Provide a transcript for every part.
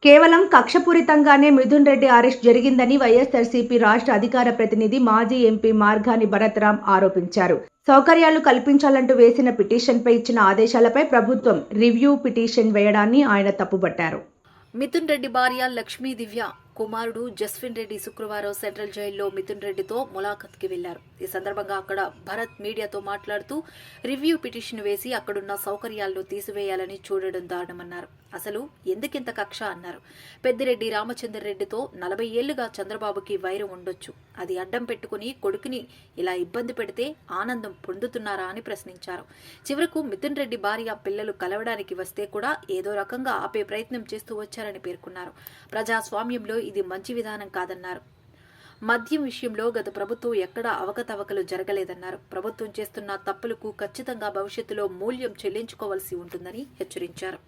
కేవలం కక్షపూరితంగానే మిథున్ రెడ్డి అరెస్ట్ జరిగిందని వైఎస్ఆర్సీపీ రాష్ట్ర అధికార ప్రతినిధి మాజీ ఎంపీ మార్గాని భరత్రాం ఆరోపించారు. సౌకర్యాలు కల్పించాలంటూ వేసిన పిటిషన్పై ఇచ్చిన ఆదేశాలపై ప్రభుత్వం రివ్యూ పిటిషన్ వేయడాన్ని ఆయన తప్పుపట్టారు. మిథున్ రెడ్డి భార్య లక్ష్మీ దివ్య కుమారుడు జస్విన్ రెడ్డి శుక్రవారం సెంట్రల్ జైల్లో మిథున్ రెడ్డితో ములాఖత్కి వెళ్లారు. ఈ సందర్భంగా అక్కడ భరత్ మీడియాతో మాట్లాడుతూ రివ్యూ పిటిషన్ వేసి అక్కడున్న సౌకర్యాలను తీసివేయాలని చూడడం దారుణమన్నారు. అసలు ఎందుకింత కక్ష అన్నారు. పెద్దిరెడ్డి రామచంద్రరెడ్డితో 40 ఏళ్లుగా చంద్రబాబుకి వైరం ఉండొచ్చు. అది అడ్డం పెట్టుకుని కొడుకుని ఇలా ఇబ్బంది పెడితే ఆనందం పొందుతున్నారా అని ప్రశ్నించారు. చివరకు మిథున్ రెడ్డి భార్య పిల్లలు కలవడానికి వస్తే కూడా ఏదో రకంగా ఆపే ప్రయత్నం చేస్తూ వచ్చారని పేర్కొన్నారు. ప్రజాస్వామ్యంలో ఇది మంచి విధానం కాదన్నారు. మద్యం విషయంలో గత ప్రభుత్వం ఎక్కడా అవకతవకలు జరగలేదన్నారు. ప్రభుత్వం చేస్తున్న తప్పులకు ఖచ్చితంగా భవిష్యత్తులో మూల్యం చెల్లించుకోవాల్సి ఉంటుందని హెచ్చరించారు.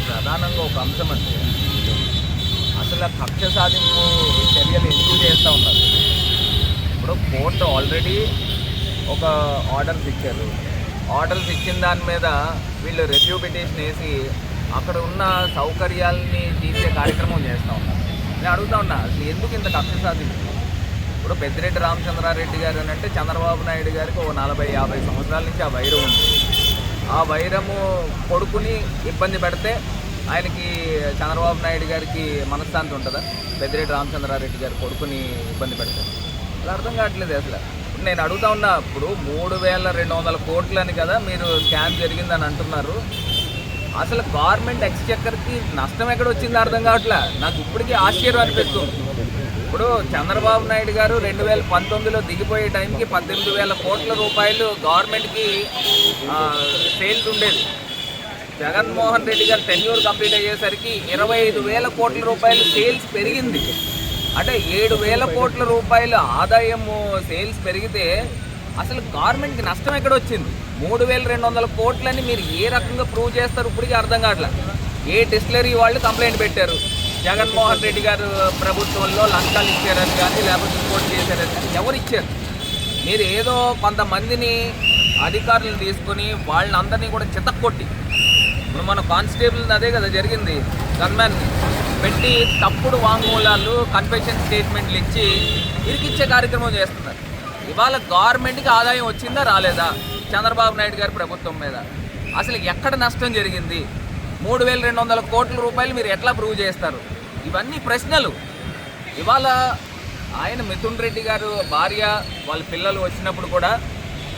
ప్రధానంగా ఒక అంశం అంటే అసలు కక్ష సాధింపు చర్యలు ఎందుకు చేస్తూ ఉన్నారు. ఇప్పుడు కోర్టు ఆల్రెడీ ఒక ఆర్డర్స్ ఇచ్చారు. ఆర్డర్స్ ఇచ్చిన దాని మీద వీళ్ళు రివ్యూ పిటిషన్ వేసి అక్కడ ఉన్న సౌకర్యాలని తీసే కార్యక్రమం చేస్తూ ఉన్నారు. నేను అడుగుతా ఉన్నా, అసలు ఎందుకు ఇంత కక్ష సాధింపు? ఇప్పుడు పెద్దిరెడ్డి రామచంద్రారెడ్డి గారు అని అంటే చంద్రబాబు నాయుడు గారికి ఓ 40-50 సంవత్సరాల నుంచి ఆ వైరం ఉంది. ఆ వైరము కొడుకుని ఇబ్బంది పెడితే ఆయనకి చంద్రబాబు నాయుడు గారికి మనశ్శాంతి ఉంటుందా? పెద్దిరెడ్డి రామచంద్రారెడ్డి గారు కొడుకుని ఇబ్బంది పెడితే అలా అర్థం కావట్లేదు. అసలు నేను అడుగుతా ఉన్నా, ఇప్పుడు 3200 కోట్లు అని కదా మీరు స్కామ్ జరిగిందని అంటున్నారు. అసలు గవర్నమెంట్ ఎక్స్చెక్కర్కి నష్టం ఎక్కడ వచ్చిందో అర్థం కావట్లే. నాకు ఇప్పటికీ ఆశ్చర్యం అనిపిస్తుంది. ఇప్పుడు చంద్రబాబు నాయుడు గారు 2019లో దిగిపోయే టైంకి 18,000 కోట్ల రూపాయలు గవర్నమెంట్కి సేల్స్ ఉండేది. జగన్మోహన్ రెడ్డి గారు టెన్యూర్ కంప్లీట్ అయ్యేసరికి 25,000 కోట్ల రూపాయలు సేల్స్ పెరిగింది. అంటే 7,000 కోట్ల రూపాయల ఆదాయము సేల్స్ పెరిగితే అసలు గవర్నమెంట్కి నష్టం ఎక్కడ వచ్చింది? 3,200 కోట్లని మీరు ఏ రకంగా ప్రూవ్ చేస్తారు ఇప్పటికీ అర్థం కావట్లేదు. ఏ డిస్టిలరీ వాళ్ళు కంప్లైంట్ పెట్టారు, జగన్మోహన్ రెడ్డి గారు ప్రభుత్వంలో లంచాలు ఇచ్చారని కానీ లేకపోతే ఇంకోటి చేశారని కానీ ఎవరు ఇచ్చారు? మీరు ఏదో కొంతమందిని అధికారులను తీసుకొని వాళ్ళని అందరినీ కూడా చితక్కొట్టి, ఇప్పుడు మన కానిస్టేబుల్ అదే కదా జరిగింది, గన్మ్యాన్ని పెట్టి తప్పుడు వాంగ్మూలాలు కన్ఫెషన్ స్టేట్మెంట్లు ఇచ్చి ఇరికిచ్చే కార్యక్రమం చేస్తున్నారు. ఇవాళ గవర్నమెంట్కి ఆదాయం వచ్చిందా రాలేదా చంద్రబాబు నాయుడు గారి ప్రభుత్వం మీద? అసలు ఎక్కడ నష్టం జరిగింది? 3,200 కోట్ల రూపాయలు మీరు ఎట్లా ప్రూవ్ చేస్తారు? ఇవన్నీ ప్రశ్నలు. ఇవాళ ఆయన మిథున్ రెడ్డి గారు భార్య వాళ్ళ పిల్లలు వచ్చినప్పుడు కూడా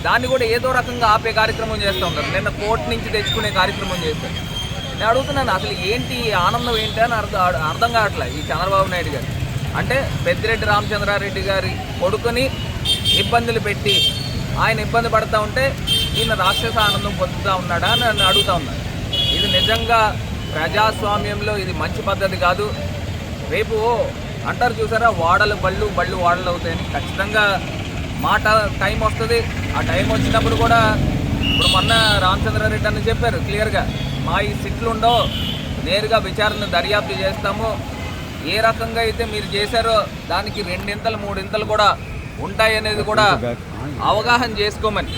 దాన్ని కూడా ఏదో రకంగా ఆపే కార్యక్రమం చేస్తూ ఉంటారు. నిన్న కోర్టు నుంచి తెచ్చుకునే కార్యక్రమం చేస్తారు. నేను అడుగుతున్నాను, అసలు ఏంటి ఆనందం ఏంటి అని అర్థం కావట్లే ఈ చంద్రబాబు నాయుడు గారు. అంటే పెద్దిరెడ్డి రామచంద్రారెడ్డి గారి కొడుకుని ఇబ్బందులు పెట్టి ఆయన ఇబ్బంది పడుతూ ఉంటే ఈయన రాక్షస ఆనందం పొందుతూ ఉన్నాడా అని నన్ను అడుగుతూ ఉన్నాను. ఇది నిజంగా ప్రజాస్వామ్యంలో ఇది మంచి పద్ధతి కాదు. రేపు అంటారు చూసారా, వాడలు బళ్ళు వాడలు అవుతాయని. ఖచ్చితంగా మాట టైం వస్తుంది. ఆ టైం వచ్చినప్పుడు కూడా ఇప్పుడు మొన్న రామచంద్రారెడ్డి అని చెప్పారు క్లియర్గా, మా ఈ సిట్లు ఉండో నేరుగా విచారణ దర్యాప్తు చేస్తాము, ఏ రకంగా అయితే మీరు చేశారో దానికి 2 ఇంతలు 3 ఇంతలు కూడా ఉంటాయనేది కూడా అవగాహన చేసుకోమని